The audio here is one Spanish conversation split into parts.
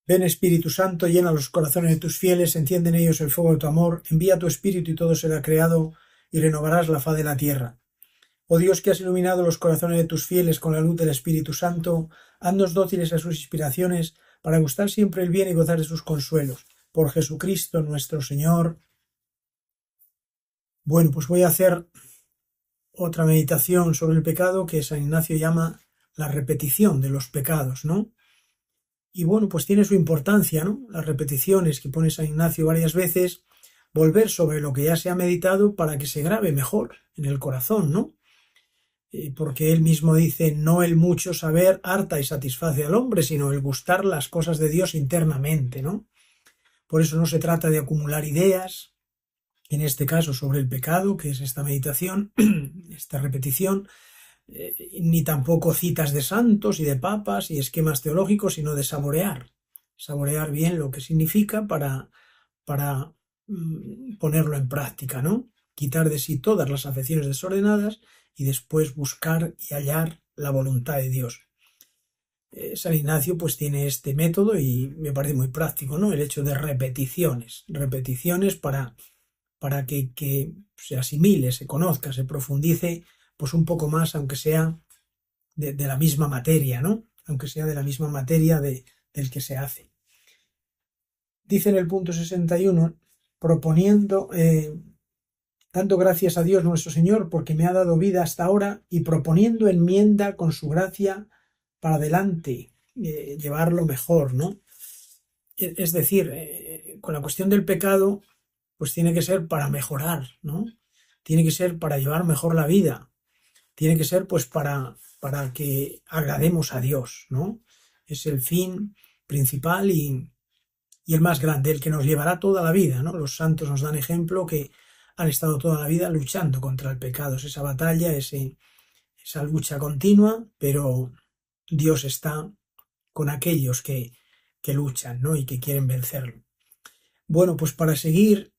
Ven Espíritu Santo, llena los corazones de tus fieles, enciende en ellos el fuego de tu amor, envía tu Espíritu y todo será creado y renovarás la faz de la tierra. Oh Dios, que has iluminado los corazones de tus fieles con la luz del Espíritu Santo, haznos dóciles a sus inspiraciones para gustar siempre el bien y gozar de sus consuelos. Por Jesucristo nuestro Señor. Bueno, pues voy a hacer otra meditación sobre el pecado que San Ignacio llama la repetición de los pecados, ¿no? Y bueno, pues tiene su importancia, ¿no? Las repeticiones que pone San Ignacio varias veces, volver sobre lo que ya se ha meditado para que se grabe mejor en el corazón, ¿no? Porque él mismo dice, no el mucho saber harta y satisface al hombre, sino el gustar las cosas de Dios internamente, ¿no? Por eso no se trata de acumular ideas, en este caso sobre el pecado, que es esta meditación, esta repetición, ni tampoco citas de santos y de papas y esquemas teológicos, sino de saborear bien lo que significa para ponerlo en práctica, ¿no? Quitar de sí todas las afecciones desordenadas y después buscar y hallar la voluntad de Dios. San Ignacio pues tiene este método y me parece muy práctico, ¿no? El hecho de repeticiones para que se asimile, se conozca, se profundice pues un poco más, aunque sea de la misma materia, ¿no? Aunque sea de la misma materia del que se hace. Dice en el punto 61, proponiendo, dando gracias a Dios nuestro Señor porque me ha dado vida hasta ahora y proponiendo enmienda con su gracia para adelante, llevarlo mejor, ¿no? Es decir, con la cuestión del pecado, pues tiene que ser para mejorar, ¿no? Tiene que ser para llevar mejor la vida. Tiene que ser pues para que agrademos a Dios, ¿no? Es el fin principal y el más grande, el que nos llevará toda la vida, ¿no? Los santos nos dan ejemplo que han estado toda la vida luchando contra el pecado, es esa batalla, esa lucha continua, pero Dios está con aquellos que luchan, ¿no? Y que quieren vencerlo. Bueno, pues para seguir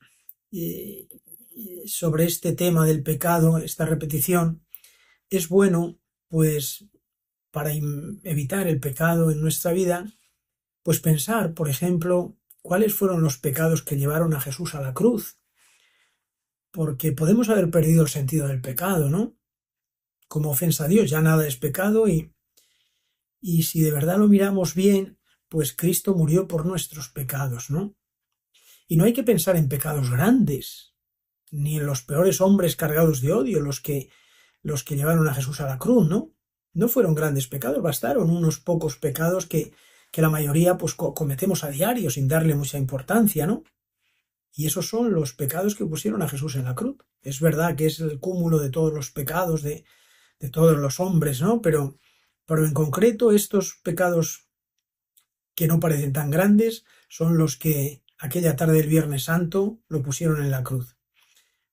sobre este tema del pecado, esta repetición, es bueno, pues, para evitar el pecado en nuestra vida, pues pensar, por ejemplo, cuáles fueron los pecados que llevaron a Jesús a la cruz. Porque podemos haber perdido el sentido del pecado, ¿no? Como ofensa a Dios, ya nada es pecado y si de verdad lo miramos bien, pues Cristo murió por nuestros pecados, ¿no? Y no hay que pensar en pecados grandes, ni en los peores hombres cargados de odio, los que llevaron a Jesús a la cruz, ¿no? No fueron grandes pecados, bastaron unos pocos pecados que la mayoría pues cometemos a diario sin darle mucha importancia, ¿no? Y esos son los pecados que pusieron a Jesús en la cruz. Es verdad que es el cúmulo de todos los pecados de todos los hombres, ¿no? Pero en concreto estos pecados que no parecen tan grandes son los que aquella tarde del Viernes Santo lo pusieron en la cruz.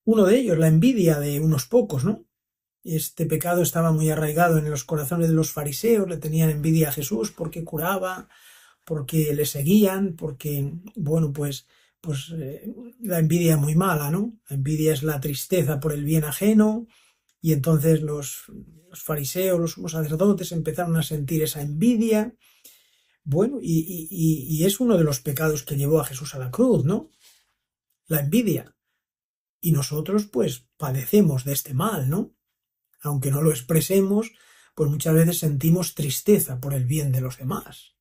Uno de ellos, la envidia de unos pocos, ¿no? Este pecado estaba muy arraigado en los corazones de los fariseos, le tenían envidia a Jesús porque curaba, porque le seguían, porque, bueno, pues la envidia es muy mala, ¿no? La envidia es la tristeza por el bien ajeno y entonces los fariseos, los sumos sacerdotes empezaron a sentir esa envidia. Bueno, y es uno de los pecados que llevó a Jesús a la cruz, ¿no? La envidia. Y nosotros pues padecemos de este mal, ¿no? Aunque no lo expresemos, pues muchas veces sentimos tristeza por el bien de los demás,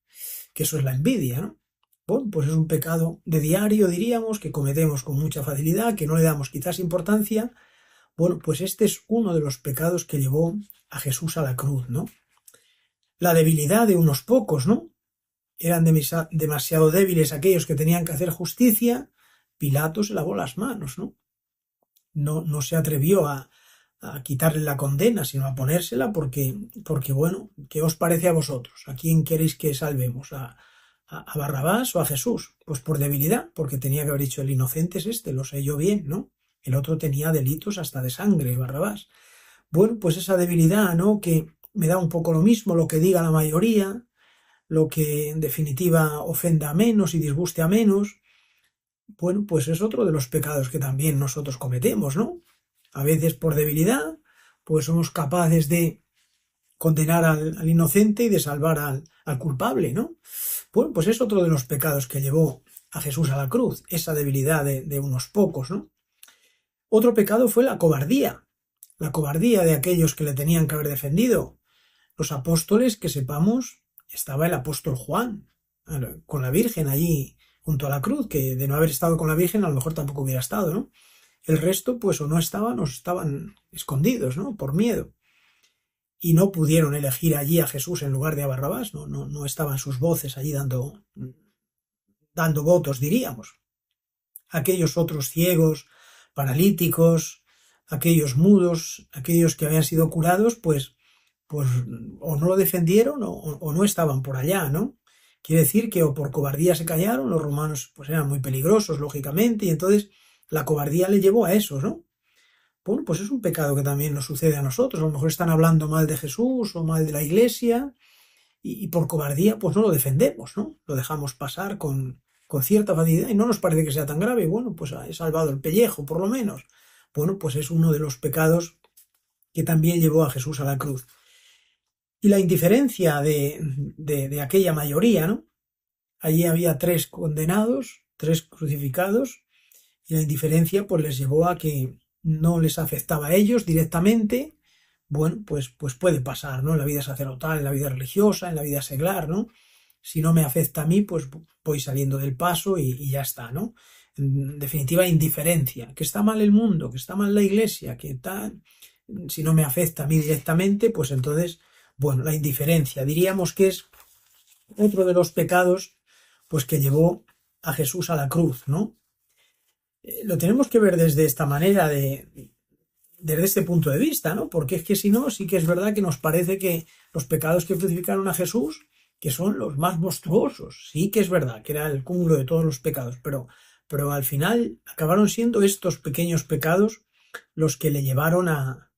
que eso es la envidia, ¿no? Bueno, pues es un pecado de diario, diríamos, que cometemos con mucha facilidad, que no le damos quizás importancia. Bueno, pues este es uno de los pecados que llevó a Jesús a la cruz, ¿no? La debilidad de unos pocos, ¿no? Eran demasiado débiles aquellos que tenían que hacer justicia. Pilato se lavó las manos, ¿no? No se atrevió a quitarle la condena, sino a ponérsela porque, bueno, ¿qué os parece a vosotros? ¿A quién queréis que salvemos? ¿A Barrabás o a Jesús? Pues por debilidad, porque tenía que haber dicho el inocente es este, lo sé yo bien, ¿no? El otro tenía delitos hasta de sangre, Barrabás. Bueno, pues esa debilidad, ¿no? Que me da un poco lo mismo lo que diga la mayoría, lo que en definitiva ofenda a menos y disguste a menos. Bueno, pues es otro de los pecados que también nosotros cometemos, ¿no? A veces por debilidad, pues somos capaces de condenar al inocente y de salvar al culpable, ¿no? Bueno, pues es otro de los pecados que llevó a Jesús a la cruz, esa debilidad de unos pocos, ¿no? Otro pecado fue la cobardía de aquellos que le tenían que haber defendido. Los apóstoles, que sepamos, estaba el apóstol Juan, con la Virgen allí junto a la cruz, que de no haber estado con la Virgen a lo mejor tampoco hubiera estado, ¿no? El resto, pues o no estaban o estaban escondidos, ¿no? Por miedo. Y no pudieron elegir allí a Jesús en lugar de a Barrabás, no estaban sus voces allí dando votos, diríamos. Aquellos otros ciegos, paralíticos, aquellos mudos, aquellos que habían sido curados, pues o no lo defendieron o no estaban por allá, ¿no? Quiere decir que o por cobardía se callaron, los romanos pues eran muy peligrosos, lógicamente, y entonces la cobardía le llevó a eso, ¿no? Bueno, pues es un pecado que también nos sucede a nosotros. A lo mejor están hablando mal de Jesús o mal de la Iglesia y por cobardía pues no lo defendemos, ¿no? Lo dejamos pasar con cierta facilidad y no nos parece que sea tan grave. Bueno, pues he salvado el pellejo, por lo menos. Bueno, pues es uno de los pecados que también llevó a Jesús a la cruz. Y la indiferencia de aquella mayoría, ¿no? Allí había 3 condenados, 3 crucificados, y la indiferencia pues les llevó a que no les afectaba a ellos directamente. Bueno, pues puede pasar, ¿no? En la vida sacerdotal, en la vida religiosa, en la vida seglar, ¿no? Si no me afecta a mí, pues voy saliendo del paso y ya está, ¿no? En definitiva, indiferencia. Que está mal el mundo, que está mal la Iglesia, que tal. Si no me afecta a mí directamente, pues entonces, bueno, la indiferencia. Diríamos que es otro de los pecados, pues que llevó a Jesús a la cruz, ¿no? Lo tenemos que ver desde esta manera, desde este punto de vista, ¿no? Porque es que si no, sí que es verdad que nos parece que los pecados que crucificaron a Jesús, que son los más monstruosos, sí que es verdad que era el cúmulo de todos los pecados, pero al final acabaron siendo estos pequeños pecados los que le llevaron a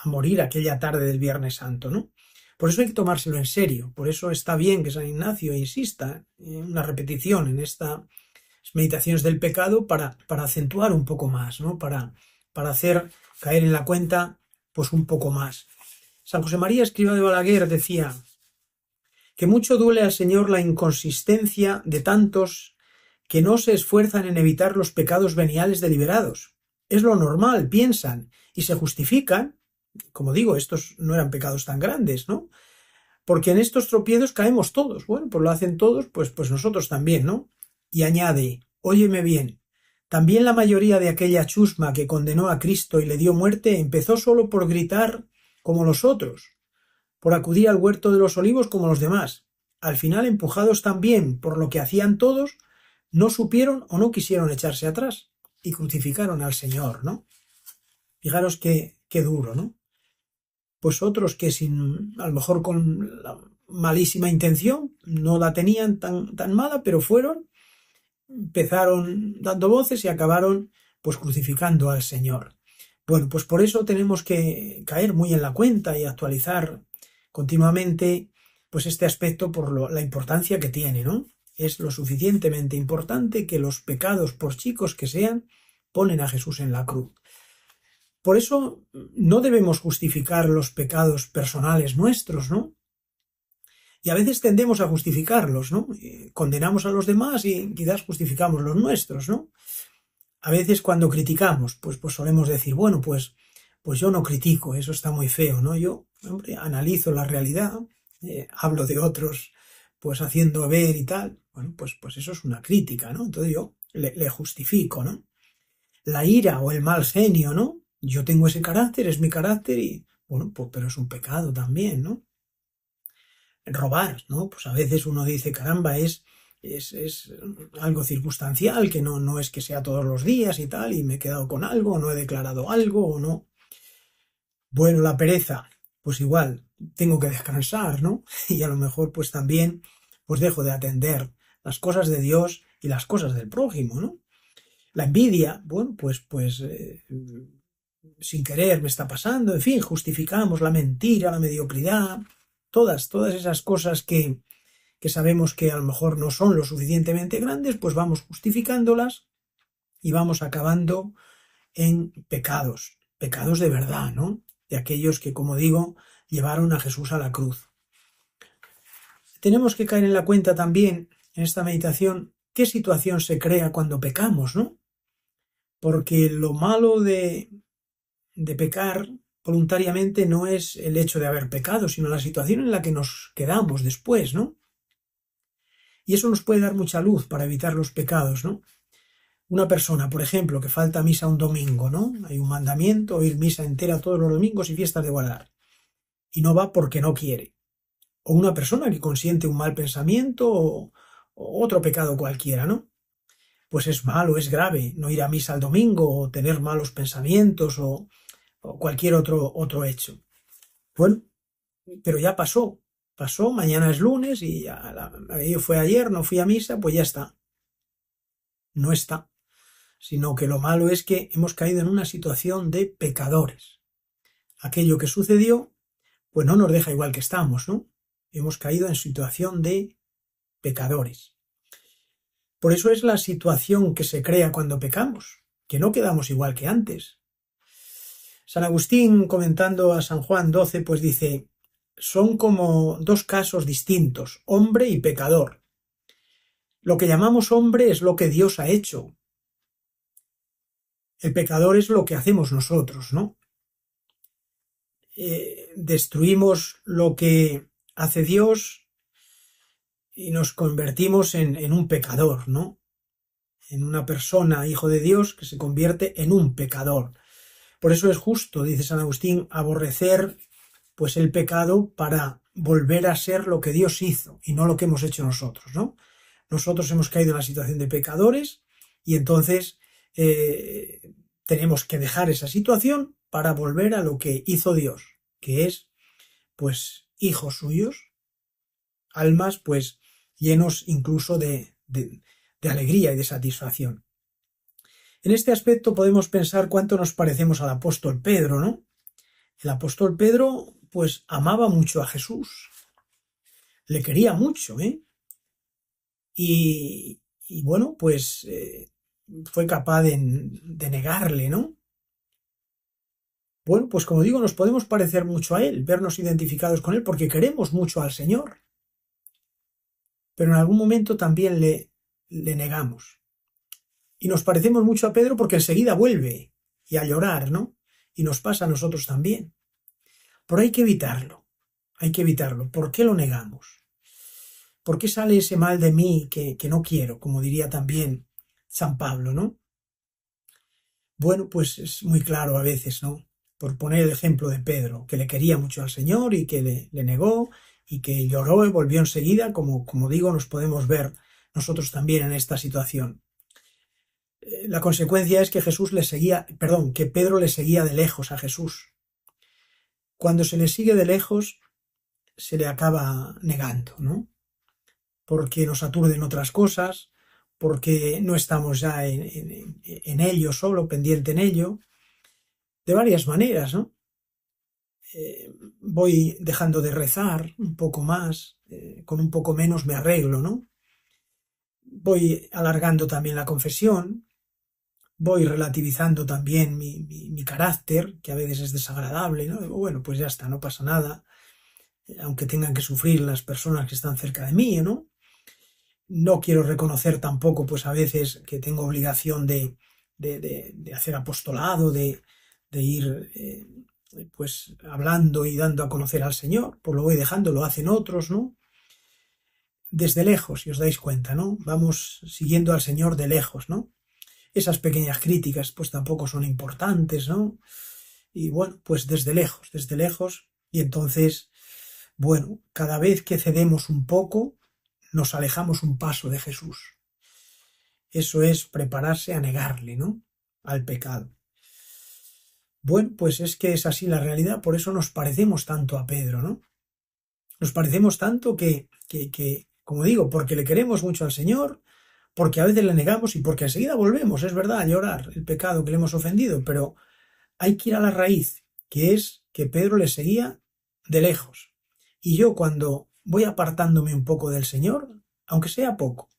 morir aquella tarde del Viernes Santo, ¿no? Por eso hay que tomárselo en serio, por eso está bien que San Ignacio insista en una repetición en estas meditaciones del pecado para acentuar un poco más, ¿no? Para hacer caer en la cuenta pues un poco más. San José María Escrivá de Balaguer decía que mucho duele al Señor la inconsistencia de tantos que no se esfuerzan en evitar los pecados veniales deliberados. Es lo normal, piensan, y se justifican. Como digo, estos no eran pecados tan grandes, ¿no? Porque en estos tropiezos caemos todos. Bueno, pues lo hacen todos, pues nosotros también, ¿no? Y añade, óyeme bien, también la mayoría de aquella chusma que condenó a Cristo y le dio muerte empezó solo por gritar como los otros, por acudir al huerto de los olivos como los demás. Al final, empujados también por lo que hacían todos, no supieron o no quisieron echarse atrás y crucificaron al Señor, ¿no? Fijaros qué duro, ¿no? Pues otros que a lo mejor con la malísima intención, no la tenían tan mala, pero empezaron dando voces y acabaron pues crucificando al Señor. Bueno, pues por eso tenemos que caer muy en la cuenta y actualizar continuamente pues este aspecto por la importancia que tiene, ¿no? Es lo suficientemente importante que los pecados, por chicos que sean, ponen a Jesús en la cruz. Por eso no debemos justificar los pecados personales nuestros, ¿no? Y a veces tendemos a justificarlos, ¿no? Condenamos a los demás y quizás justificamos los nuestros, ¿no? A veces cuando criticamos, pues solemos decir, bueno, pues yo no critico, eso está muy feo, ¿no? Yo, hombre, analizo la realidad, hablo de otros, pues haciendo ver y tal. Bueno, pues eso es una crítica, ¿no? Entonces yo le justifico, ¿no? La ira o el mal genio, ¿no? Yo tengo ese carácter, es mi carácter y, bueno, pues pero es un pecado también, ¿no? Robar, ¿no? Pues a veces uno dice, caramba, es algo circunstancial, que no es que sea todos los días y tal, y me he quedado con algo, o no he declarado algo, o no. Bueno, la pereza, pues igual, tengo que descansar, ¿no? Y a lo mejor pues también pues dejo de atender las cosas de Dios y las cosas del prójimo, ¿no? La envidia, bueno, pues sin querer me está pasando, en fin, justificamos la mentira, la mediocridad, todas esas cosas que sabemos que a lo mejor no son lo suficientemente grandes, pues vamos justificándolas y vamos acabando en pecados de verdad, ¿no? De aquellos que, como digo, llevaron a Jesús a la cruz. tenemos que caer en la cuenta también, en esta meditación, qué situación se crea cuando pecamos, ¿no? Porque lo malo de pecar voluntariamente no es el hecho de haber pecado, sino la situación en la que nos quedamos después, ¿no? Y eso nos puede dar mucha luz para evitar los pecados, ¿no? Una persona, por ejemplo, que falta a misa un domingo, ¿no? Hay un mandamiento, ir misa entera todos los domingos y fiestas de guardar. Y no va porque no quiere. O una persona que consiente un mal pensamiento o otro pecado cualquiera, ¿no? Pues es malo, es grave no ir a misa el domingo o tener malos pensamientos o cualquier otro hecho. Bueno, pero ya pasó, mañana es lunes y ya fue ayer, no fui a misa, pues ya está. No está, sino que lo malo es que hemos caído en una situación de pecadores. Aquello que sucedió, pues no nos deja igual que estamos, ¿no? Hemos caído en situación de pecadores. Por eso es la situación que se crea cuando pecamos, que no quedamos igual que antes. San Agustín, comentando a San Juan 12, pues dice, son como dos casos distintos, hombre y pecador. Lo que llamamos hombre es lo que Dios ha hecho. El pecador es lo que hacemos nosotros, ¿no? Destruimos lo que hace Dios y nos convertimos en un pecador, ¿no? En una persona, hijo de Dios, que se convierte en un pecador. Por eso es justo, dice San Agustín, aborrecer pues el pecado para volver a ser lo que Dios hizo y no lo que hemos hecho nosotros, ¿no? Nosotros hemos caído en la situación de pecadores y entonces tenemos que dejar esa situación para volver a lo que hizo Dios, que es pues hijos suyos, almas pues llenos incluso de alegría y de satisfacción. En este aspecto podemos pensar cuánto nos parecemos al apóstol Pedro, ¿no? El apóstol Pedro pues amaba mucho a Jesús, le quería mucho, ¿eh? Y bueno, pues fue capaz de negarle, ¿no? Bueno, pues como digo, nos podemos parecer mucho a él, vernos identificados con él, porque queremos mucho al Señor. Pero en algún momento también le negamos. Y nos parecemos mucho a Pedro porque enseguida vuelve y a llorar, ¿no? Y nos pasa a nosotros también. Pero hay que evitarlo, hay que evitarlo. ¿Por qué lo negamos? ¿Por qué sale ese mal de mí que no quiero, como diría también San Pablo, ¿no? Bueno, pues es muy claro a veces, ¿no? Por poner el ejemplo de Pedro, que le quería mucho al Señor y que le negó y que lloró y volvió enseguida, como digo, nos podemos ver nosotros también en esta situación. La consecuencia es que que Pedro le seguía de lejos a Jesús. Cuando se le sigue de lejos, se le acaba negando, ¿no? Porque nos aturden otras cosas, porque no estamos ya en ello solo, pendiente en ello, de varias maneras, ¿no? Voy dejando de rezar un poco más, con un poco menos me arreglo, ¿no? Voy alargando también la confesión, voy relativizando también mi carácter, que a veces es desagradable, ¿no? Bueno, pues ya está, no pasa nada, aunque tengan que sufrir las personas que están cerca de mí, ¿no? No quiero reconocer tampoco, pues a veces que tengo obligación de hacer apostolado, de ir pues hablando y dando a conocer al Señor, pues lo voy dejando, lo hacen otros, ¿no? Desde lejos, si os dais cuenta, ¿no? Vamos siguiendo al Señor de lejos, ¿no? Esas pequeñas críticas pues tampoco son importantes, ¿no? Y bueno, pues desde lejos, y entonces, bueno, cada vez que cedemos un poco, nos alejamos un paso de Jesús. Eso es prepararse a negarle, ¿no? Al pecado. Bueno, pues es que es así la realidad, por eso nos parecemos tanto a Pedro, ¿no? Nos parecemos tanto que, como digo, porque le queremos mucho al Señor, porque a veces le negamos y porque enseguida volvemos, es verdad, a llorar el pecado que le hemos ofendido, pero hay que ir a la raíz, que es que Pedro le seguía de lejos. Y yo cuando voy apartándome un poco del Señor, aunque sea poco,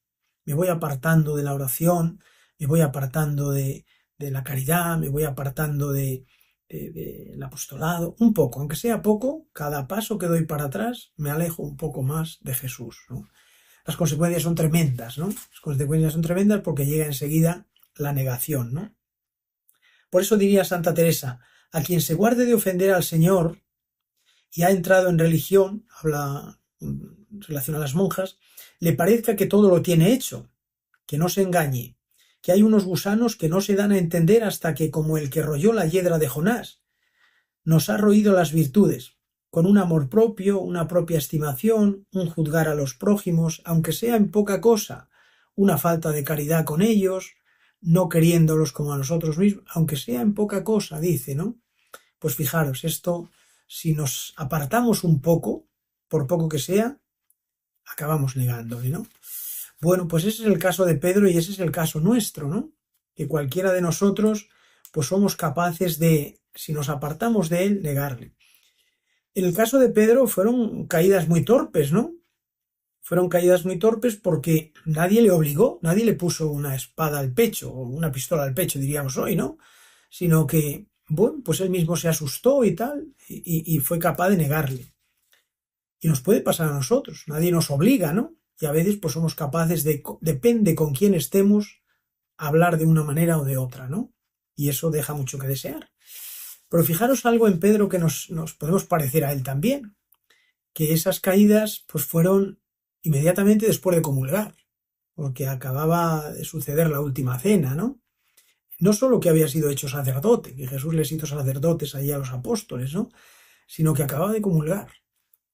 me voy apartando de la oración, me voy apartando de la caridad, me voy apartando de del apostolado, un poco, aunque sea poco, cada paso que doy para atrás me alejo un poco más de Jesús, ¿no? Las consecuencias son tremendas, ¿no? Las consecuencias son tremendas porque llega enseguida la negación, ¿no? Por eso diría Santa Teresa, a quien se guarde de ofender al Señor y ha entrado en religión, habla en relación a las monjas, le parezca que todo lo tiene hecho, que no se engañe, que hay unos gusanos que no se dan a entender hasta que, como el que royó la hiedra de Jonás, nos ha roído las virtudes, con un amor propio, una propia estimación, un juzgar a los prójimos, aunque sea en poca cosa, una falta de caridad con ellos, no queriéndolos como a nosotros mismos, aunque sea en poca cosa, dice, ¿no? Pues fijaros, esto, si nos apartamos un poco, por poco que sea, acabamos negándole, ¿no? Bueno, pues ese es el caso de Pedro y ese es el caso nuestro, ¿no? Que cualquiera de nosotros, pues somos capaces de, si nos apartamos de él, negarle. En el caso de Pedro fueron caídas muy torpes, ¿no? Fueron caídas muy torpes porque nadie le obligó, nadie le puso una espada al pecho o una pistola al pecho, diríamos hoy, ¿no? Sino que, bueno, pues él mismo se asustó y tal, y fue capaz de negarle. Y nos puede pasar a nosotros, nadie nos obliga, ¿no? Y a veces pues somos capaces de, depende con quién estemos, hablar de una manera o de otra, ¿no? Y eso deja mucho que desear. Pero fijaros algo en Pedro que nos podemos parecer a él también, que esas caídas pues fueron inmediatamente después de comulgar, porque acababa de suceder la última cena, ¿no? No solo que había sido hecho sacerdote, que Jesús les hizo sacerdotes allí a los apóstoles, ¿no? Sino que acababa de comulgar.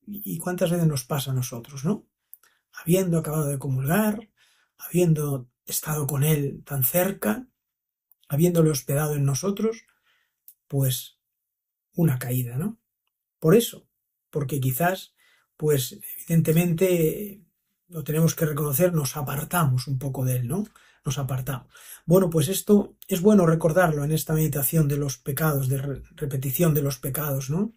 ¿Y cuántas veces nos pasa a nosotros, no? Habiendo acabado de comulgar, habiendo estado con Él tan cerca, habiéndole hospedado en nosotros, pues una caída, ¿no? Por eso, porque quizás, pues evidentemente, lo tenemos que reconocer, nos apartamos un poco de Él, ¿no? Nos apartamos. Bueno, pues esto es bueno recordarlo en esta meditación de los pecados, de repetición de los pecados, ¿no?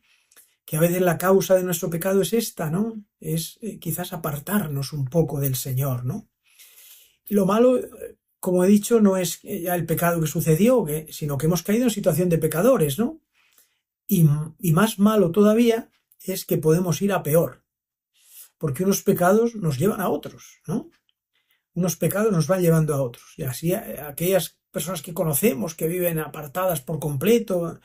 Que a veces la causa de nuestro pecado es esta, ¿no? Es quizás apartarnos un poco del Señor, ¿no? Y lo malo, como he dicho, no es ya el pecado que sucedió, sino que hemos caído en situación de pecadores, ¿no? Y más malo todavía es que podemos ir a peor, porque unos pecados nos llevan a otros, ¿no? Unos pecados nos van llevando a otros. Y así aquellas personas que conocemos, que viven apartadas por completo,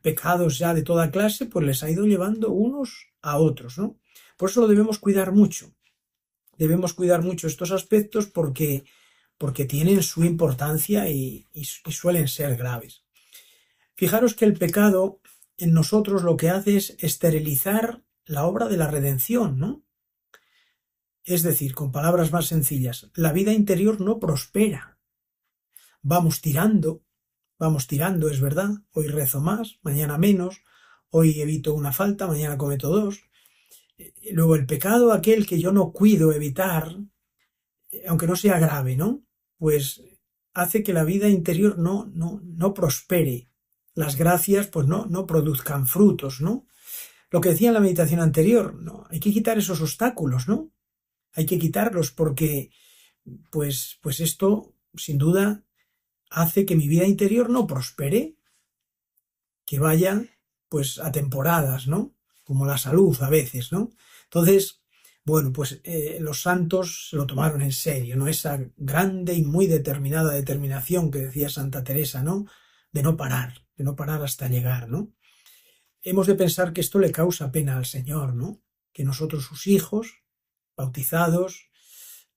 pecados ya de toda clase, pues les ha ido llevando unos a otros, ¿no? Por eso lo debemos cuidar mucho. Debemos cuidar mucho estos aspectos porque tienen su importancia y suelen ser graves. Fijaros que el pecado en nosotros lo que hace es esterilizar la obra de la redención, ¿no? Es decir, con palabras más sencillas, la vida interior no prospera. Vamos tirando, es verdad. Hoy rezo más, mañana menos. Hoy evito una falta, mañana cometo dos. Luego el pecado, aquel que yo no cuido evitar, aunque no sea grave, ¿no? Pues hace que la vida interior no prospere. Las gracias, pues no produzcan frutos, ¿no? Lo que decía en la meditación anterior, ¿no? Hay que quitar esos obstáculos, ¿no? Hay que quitarlos porque, pues esto, sin duda, hace que mi vida interior no prospere, que vaya, pues, a temporadas, ¿no? Como la salud a veces, ¿no? Entonces, bueno, pues los santos se lo tomaron en serio, ¿no? Esa grande y muy determinada determinación que decía Santa Teresa, ¿no? De no parar hasta llegar, ¿no? Hemos de pensar que esto le causa pena al Señor, ¿no? Que nosotros, sus hijos, bautizados,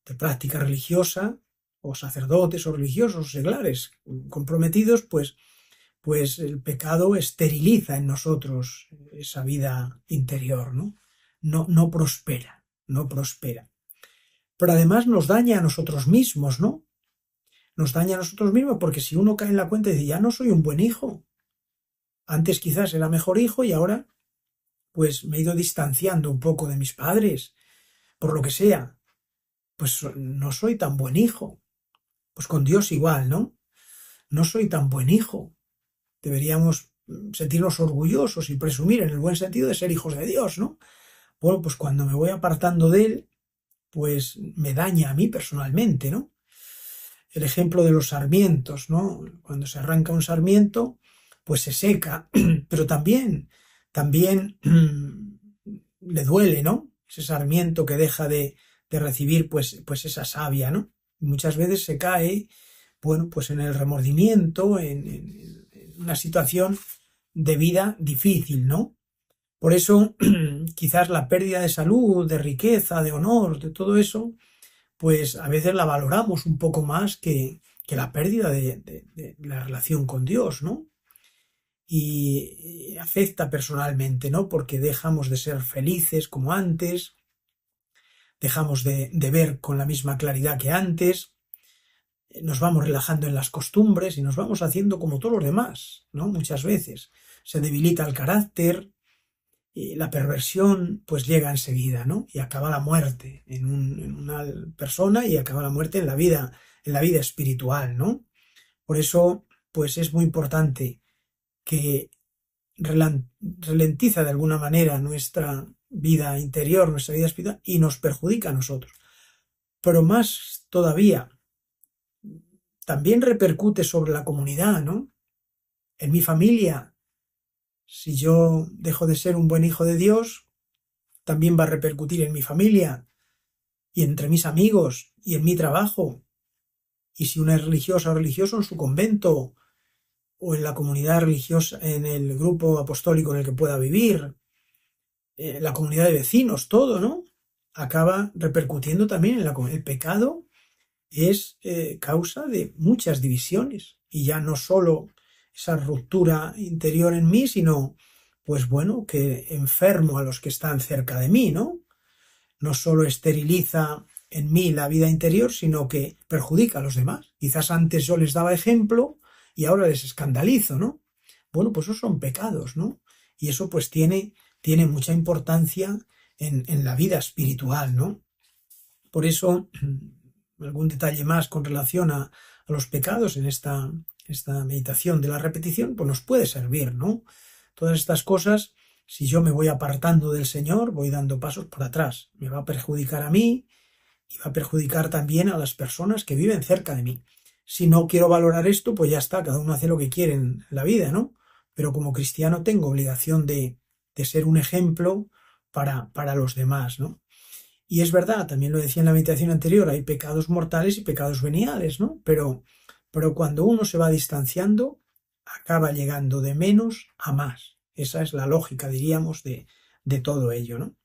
de práctica religiosa, o sacerdotes o religiosos, seglares, comprometidos, pues el pecado esteriliza en nosotros esa vida interior, ¿no? No prospera, no prospera. Pero además nos daña a nosotros mismos, ¿no? Nos daña a nosotros mismos porque si uno cae en la cuenta y dice, ya no soy un buen hijo, antes quizás era mejor hijo y ahora pues me he ido distanciando un poco de mis padres, por lo que sea, pues no soy tan buen hijo. Pues con Dios igual, ¿no? No soy tan buen hijo. Deberíamos sentirnos orgullosos y presumir en el buen sentido de ser hijos de Dios, ¿no? Bueno, pues cuando me voy apartando de Él, pues me daña a mí personalmente, ¿no? El ejemplo de los sarmientos, ¿no? Cuando se arranca un sarmiento, pues se seca, pero también le duele, ¿no? Ese sarmiento que deja de recibir pues esa savia, ¿no? Y muchas veces se cae, bueno, pues en el remordimiento, en una situación de vida difícil, ¿no? Por eso, quizás la pérdida de salud, de riqueza, de honor, de todo eso, pues a veces la valoramos un poco más que la pérdida de la relación con Dios, ¿no? Y afecta personalmente, ¿no? Porque dejamos de ser felices como antes, dejamos de ver con la misma claridad que antes, nos vamos relajando en las costumbres y nos vamos haciendo como todos los demás, ¿no? Muchas veces se debilita el carácter y la perversión pues llega enseguida, ¿no? Y acaba la muerte en una persona y acaba la muerte en la vida espiritual, ¿no? Por eso pues es muy importante que ralentiza de alguna manera nuestra vida interior, nuestra vida espiritual y nos perjudica a nosotros. Pero más todavía, también repercute sobre la comunidad, ¿no? En mi familia, si yo dejo de ser un buen hijo de Dios, también va a repercutir en mi familia y entre mis amigos y en mi trabajo. Y si uno es religiosa o religioso en su convento o en la comunidad religiosa, en el grupo apostólico en el que pueda vivir, la comunidad de vecinos, todo, ¿no? Acaba repercutiendo también en la comunidad. El pecado es causa de muchas divisiones y ya no solo esa ruptura interior en mí, sino, pues bueno, que enfermo a los que están cerca de mí, ¿no? No solo esteriliza en mí la vida interior, sino que perjudica a los demás. Quizás antes yo les daba ejemplo y ahora les escandalizo, ¿no? Bueno, pues esos son pecados, ¿no? Y eso pues tiene mucha importancia en la vida espiritual, ¿no? Por eso, algún detalle más con relación a los pecados en esta meditación de la repetición, pues nos puede servir, ¿no? Todas estas cosas, si yo me voy apartando del Señor, voy dando pasos por atrás. Me va a perjudicar a mí y va a perjudicar también a las personas que viven cerca de mí. Si no quiero valorar esto, pues ya está, cada uno hace lo que quiere en la vida, ¿no? Pero como cristiano tengo obligación de ser un ejemplo para los demás, ¿no? Y es verdad, también lo decía en la meditación anterior, hay pecados mortales y pecados veniales, ¿no? Pero cuando uno se va distanciando, acaba llegando de menos a más. Esa es la lógica, diríamos, de todo ello, ¿no?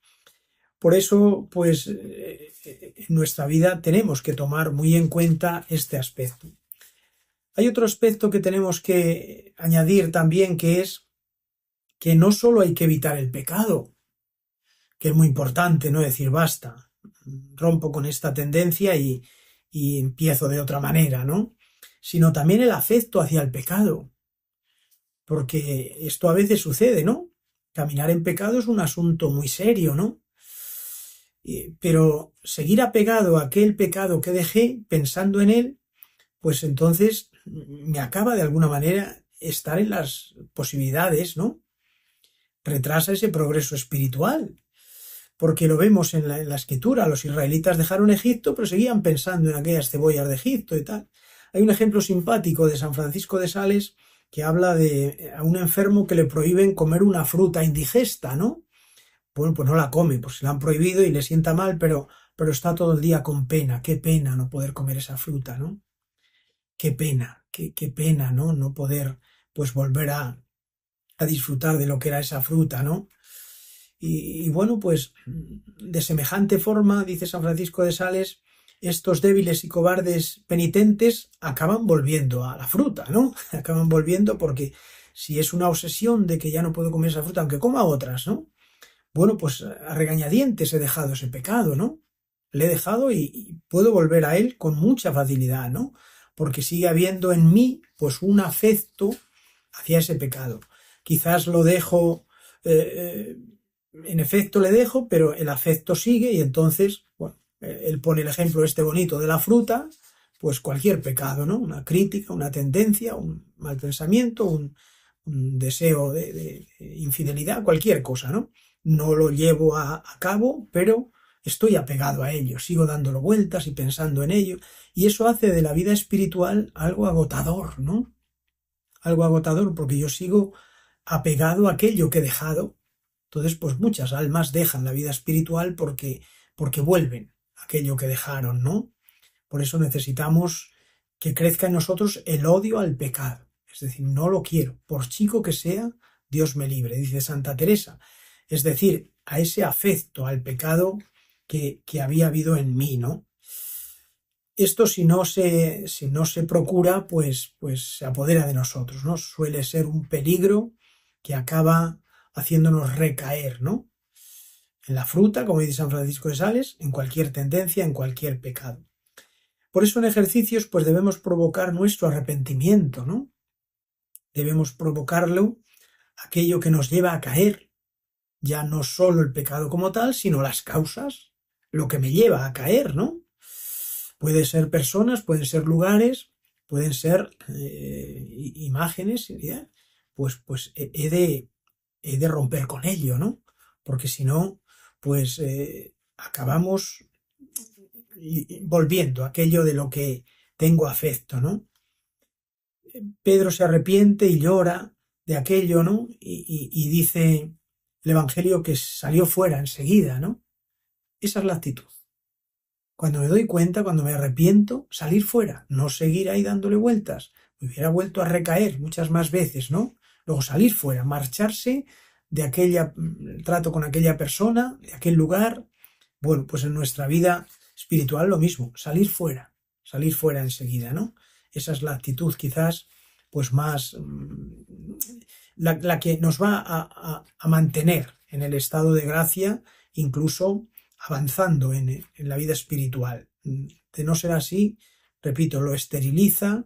Por eso, pues, en nuestra vida tenemos que tomar muy en cuenta este aspecto. Hay otro aspecto que tenemos que añadir también, que es que no solo hay que evitar el pecado, que es muy importante, no decir basta, rompo con esta tendencia y empiezo de otra manera, ¿no? Sino también el afecto hacia el pecado, porque esto a veces sucede, ¿no? Caminar en pecado es un asunto muy serio, ¿no? Pero seguir apegado a aquel pecado que dejé, pensando en él, pues entonces me acaba de alguna manera estar en las posibilidades, ¿no? Retrasa ese progreso espiritual, porque lo vemos en la escritura, los israelitas dejaron Egipto, pero seguían pensando en aquellas cebollas de Egipto y tal. Hay un ejemplo simpático de San Francisco de Sales que habla de a un enfermo que le prohíben comer una fruta indigesta, ¿no? Bueno, pues no la come, pues se la han prohibido y le sienta mal, pero está todo el día con pena. Qué pena no poder comer esa fruta, ¿no? Qué pena, qué pena, ¿no? No poder, pues, volver a disfrutar de lo que era esa fruta, ¿no? Y bueno, pues de semejante forma, dice San Francisco de Sales, estos débiles y cobardes penitentes acaban volviendo a la fruta, ¿no? Acaban volviendo porque si es una obsesión de que ya no puedo comer esa fruta, aunque coma otras, ¿no? Bueno, pues a regañadientes he dejado ese pecado, ¿no? Le he dejado y puedo volver a él con mucha facilidad, ¿no? Porque sigue habiendo en mí, pues, un afecto hacia ese pecado. Quizás lo dejo, en efecto le dejo, pero el afecto sigue y entonces, bueno, él pone el ejemplo este bonito de la fruta, pues cualquier pecado, ¿no? Una crítica, una tendencia, un mal pensamiento, un deseo de infidelidad, cualquier cosa, ¿no? No lo llevo a cabo, pero estoy apegado a ello, sigo dándolo vueltas y pensando en ello, y eso hace de la vida espiritual algo agotador, ¿no? algo agotador porque yo sigo apegado a aquello que he dejado. Entonces, pues muchas almas dejan la vida espiritual porque vuelven a aquello que dejaron, ¿no? Por eso necesitamos que crezca en nosotros el odio al pecado. Es decir, no lo quiero. Por chico que sea, Dios me libre, dice Santa Teresa. Es decir, a ese afecto al pecado que había habido en mí, ¿no? Esto si no se procura, pues se apodera de nosotros, ¿no? Suele ser un peligro que acaba haciéndonos recaer, ¿no? En la fruta, como dice San Francisco de Sales, en cualquier tendencia, en cualquier pecado. Por eso en ejercicios pues debemos provocar nuestro arrepentimiento, ¿no? Debemos provocarlo, aquello que nos lleva a caer, ya no solo el pecado como tal, sino las causas, lo que me lleva a caer, ¿no? Pueden ser personas, pueden ser lugares, pueden ser imágenes, pues he de romper con ello, ¿no? Porque si no, pues acabamos volviendo a aquello de lo que tengo afecto, ¿no? Pedro se arrepiente y llora de aquello, ¿no? Y dice el Evangelio que salió fuera enseguida, ¿no? Esa es la actitud. Cuando me doy cuenta, cuando me arrepiento, salir fuera, no seguir ahí dándole vueltas. Me hubiera vuelto a recaer muchas más veces, ¿no? Luego salir fuera, marcharse de aquella trato con aquella persona, de aquel lugar. Bueno, pues en nuestra vida espiritual lo mismo, salir fuera enseguida, ¿no? Esa es la actitud quizás pues más la que nos va a mantener en el estado de gracia, incluso avanzando en la vida espiritual. De no ser así, repito, lo esteriliza,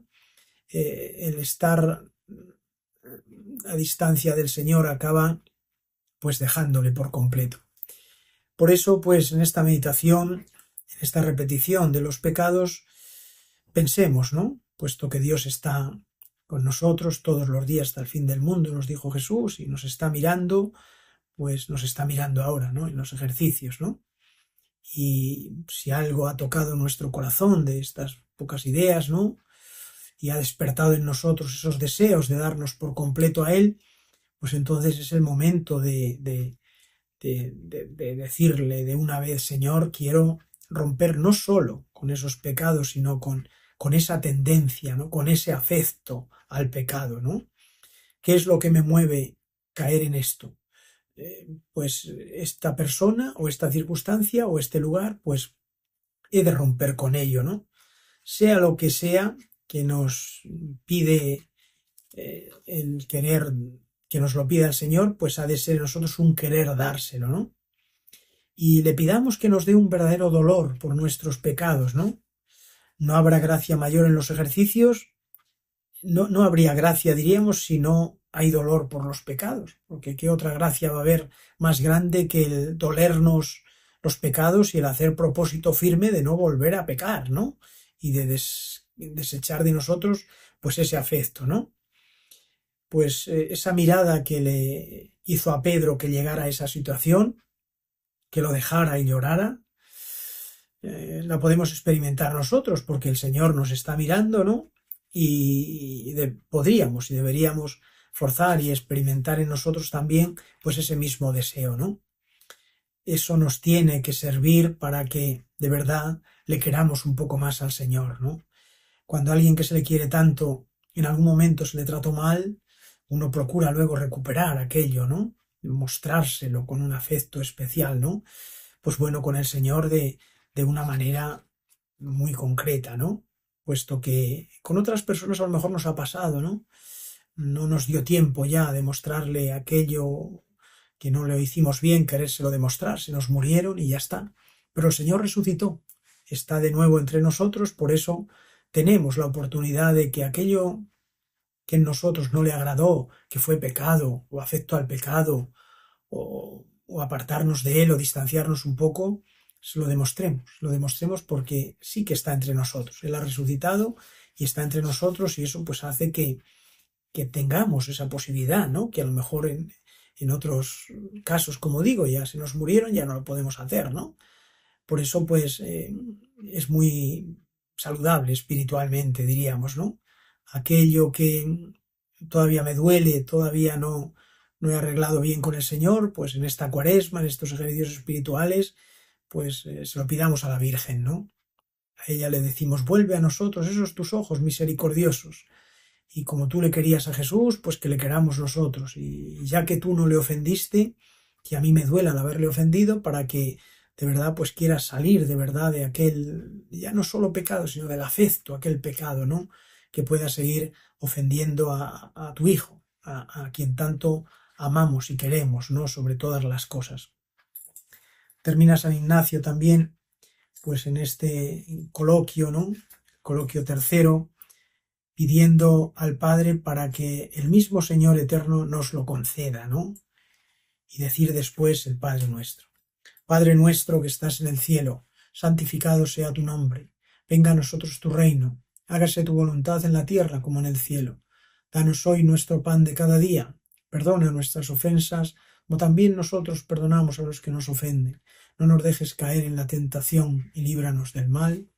el estar a distancia del Señor acaba pues dejándole por completo. Por eso, pues en esta meditación, en esta repetición de los pecados, pensemos, ¿no? Puesto que Dios está con nosotros todos los días hasta el fin del mundo, nos dijo Jesús, y nos está mirando, pues nos está mirando ahora, ¿no? En los ejercicios, ¿no? Y si algo ha tocado nuestro corazón de estas pocas ideas, ¿no? Y ha despertado en nosotros esos deseos de darnos por completo a Él, pues entonces es el momento de decirle de una vez, Señor, quiero romper no solo con esos pecados, sino con esa tendencia, ¿no? Con ese afecto al pecado, ¿no? ¿Qué es lo que me mueve caer en esto? Pues esta persona o esta circunstancia o este lugar, pues he de romper con ello, ¿no? Sea lo que sea que nos pide el querer, que nos lo pida el Señor, pues ha de ser en nosotros un querer dárselo, ¿no? Y le pidamos que nos dé un verdadero dolor por nuestros pecados, ¿no? No habrá gracia mayor en los ejercicios, no habría gracia, diríamos, si no hay dolor por los pecados, porque ¿qué otra gracia va a haber más grande que el dolernos los pecados y el hacer propósito firme de no volver a pecar, ¿no? Y de desechar de nosotros, pues ese afecto, ¿no? Pues esa mirada que le hizo a Pedro que llegara a esa situación, que lo dejara y llorara, la podemos experimentar nosotros, porque el Señor nos está mirando, ¿no? Y podríamos y deberíamos forzar y experimentar en nosotros también pues ese mismo deseo, ¿no? Eso nos tiene que servir para que de verdad le queramos un poco más al Señor, ¿no? Cuando a alguien que se le quiere tanto en algún momento se le trató mal, uno procura luego recuperar aquello, ¿no? Mostrárselo con un afecto especial, ¿no? Pues bueno, con el Señor de una manera muy concreta, ¿no? Puesto que con otras personas a lo mejor nos ha pasado, ¿no? No nos dio tiempo ya de mostrarle aquello que no le hicimos bien, querérselo demostrar, se nos murieron y ya está. Pero el Señor resucitó, está de nuevo entre nosotros, por eso tenemos la oportunidad de que aquello que en nosotros no le agradó, que fue pecado o afecto al pecado, o apartarnos de él o distanciarnos un poco, se lo demostremos porque sí que está entre nosotros. Él ha resucitado y está entre nosotros y eso pues hace que tengamos esa posibilidad, ¿no? Que a lo mejor en otros casos, como digo, ya se nos murieron, ya no lo podemos hacer, ¿no? Por eso pues es muy saludable espiritualmente, diríamos, ¿no? Aquello que todavía me duele, todavía no he arreglado bien con el Señor, pues en esta cuaresma, en estos ejercicios espirituales, pues se lo pidamos a la Virgen, ¿no? A ella le decimos, vuelve a nosotros esos tus ojos misericordiosos. Y como tú le querías a Jesús, pues que le queramos nosotros. Y ya que tú no le ofendiste, que a mí me duela el haberle ofendido, para que de verdad pues quieras salir de verdad de aquel, ya no solo pecado, sino del afecto, aquel pecado, ¿no? Que pueda seguir ofendiendo a tu hijo, a quien tanto amamos y queremos, ¿no? Sobre todas las cosas. Termina San Ignacio también, pues en este coloquio, ¿no? Coloquio tercero, pidiendo al Padre para que el mismo Señor eterno nos lo conceda, ¿no? Y decir después el Padre nuestro. Padre nuestro que estás en el cielo, santificado sea tu nombre. Venga a nosotros tu reino. Hágase tu voluntad en la tierra como en el cielo. Danos hoy nuestro pan de cada día. Perdona nuestras ofensas, como también nosotros perdonamos a los que nos ofenden. No nos dejes caer en la tentación y líbranos del mal.